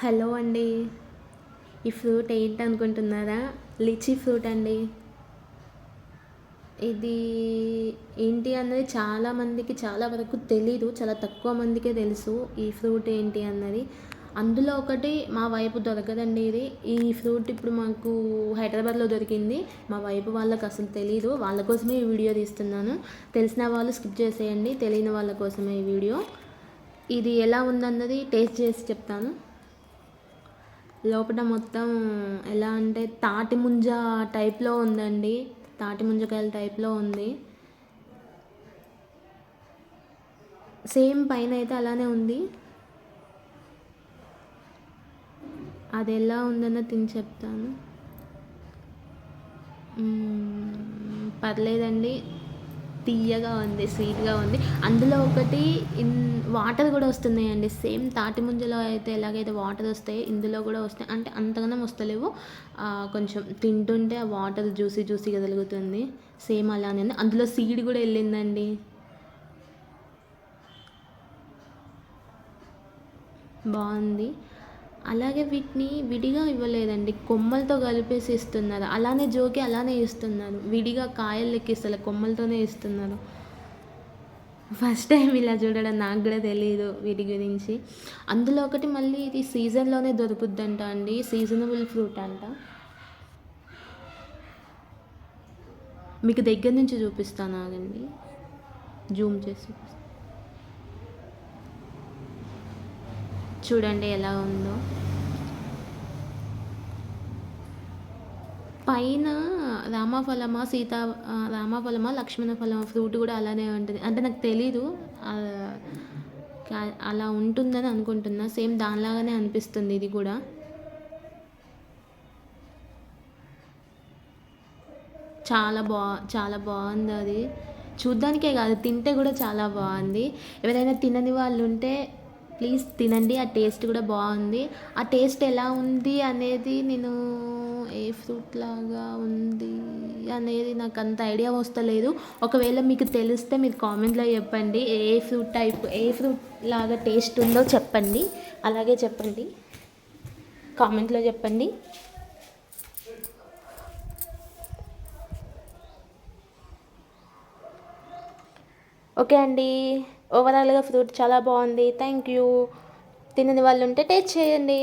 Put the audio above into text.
Hello అండి. ఈ fruit ఏంటి అనుకుంటున్నారా? లిచీ ఫ్రూట్ అండి. ఇది ఏంటి అన్నది చాలామందికి చాలా వరకు తెలీదు. చాలా తక్కువ మందికే తెలుసు ఈ ఫ్రూట్ ఏంటి అన్నది. అందులో ఒకటి మా వైపు దొరకదండి ఇది. ఈ ఫ్రూట్ ఇప్పుడు మాకు హైదరాబాద్లో దొరికింది. మా వైపు వాళ్ళకి అసలు తెలీదు. వాళ్ళ కోసమే ఈ వీడియో తీస్తున్నాను. తెలిసిన వాళ్ళు స్కిప్ చేసేయండి. తెలియని వాళ్ళ కోసమే ఈ వీడియో. ఇది ఎలా ఉందన్నది టేస్ట్ చేసి చెప్తాను. లోపల మొత్తం ఎలా అంటే తాటి ముంజ టైప్లో ఉందండి. తాటి ముంజకాయల టైప్లో ఉంది. సేమ్ పైన అయితే అలానే ఉంది. అది ఎలా ఉందన్న తిని చెప్తాను. పర్లేదండి, తీయగా ఉంది, స్వీట్గా ఉంది. అందులో ఒకటి వాటర్ కూడా వస్తున్నాయండి. సేమ్ తాటి ముంజలో అయితే ఎలాగైతే వాటర్ వస్తాయో ఇందులో కూడా వస్తాయి. అంటే అంతగానం వస్తలేవు, కొంచెం తింటుంటే ఆ వాటర్ జ్యూసీగా తగులుతుంది. సేమ్ అలానే ఉంది. అందులో సీడ్ కూడా వెళ్ళిందండి. బాగుంది. అలాగే వీటిని విడిగా ఇవ్వలేదండి, కొమ్మలతో కలిపేసి ఇస్తున్నారు. అలానే జోకి అలానే ఇస్తున్నారు. విడిగా కాయలు లెక్కిస్తలే, కొమ్మలతోనే ఇస్తున్నారు. ఫస్ట్ టైం ఇలా చూడడం. నాకు కూడా తెలియదు వీటి గురించి. అందులో ఒకటి మళ్ళీ ఇది సీజన్లోనే దొరుకుద్దంట అండి. సీజనబుల్ ఫ్రూట్ అంట. మీకు దగ్గర నుంచి చూపిస్తాను, ఆగండి, జూమ్ చేసి చూడండి ఎలా ఉందో. పైన రామఫలమా లక్ష్మణ ఫలమా ఫ్రూట్ కూడా అలానే ఉంటుంది. అంటే నాకు తెలీదు, అలా ఉంటుందని అనుకుంటున్నా. సేమ్ దానిలాగానే అనిపిస్తుంది ఇది కూడా. చాలా బాగుంది అది. చూడ్డానికే కాదు, తింటే కూడా చాలా బాగుంది. ఎవరైనా తినని వాళ్ళు ఉంటే ప్లీజ్ తినండి. ఆ టేస్ట్ కూడా బాగుంది. ఆ టేస్ట్ ఎలా ఉంది అనేది నేను ఏ ఫ్రూట్ లాగా ఉంది అనేది నాకు అంత ఐడియా వస్తలేదు. ఒకవేళ మీకు తెలిస్తే మీరు కామెంట్లో చెప్పండి. ఏ ఫ్రూట్ లాగా టేస్ట్ ఉందో చెప్పండి. అలాగే చెప్పండి, కామెంట్లో చెప్పండి. ఓకే అండి, ఓవరాల్గా ఫ్రూట్ చాలా బాగుంది. Thank you. తినని వాళ్ళు ఉంటే టేస్ట్ చేయండి.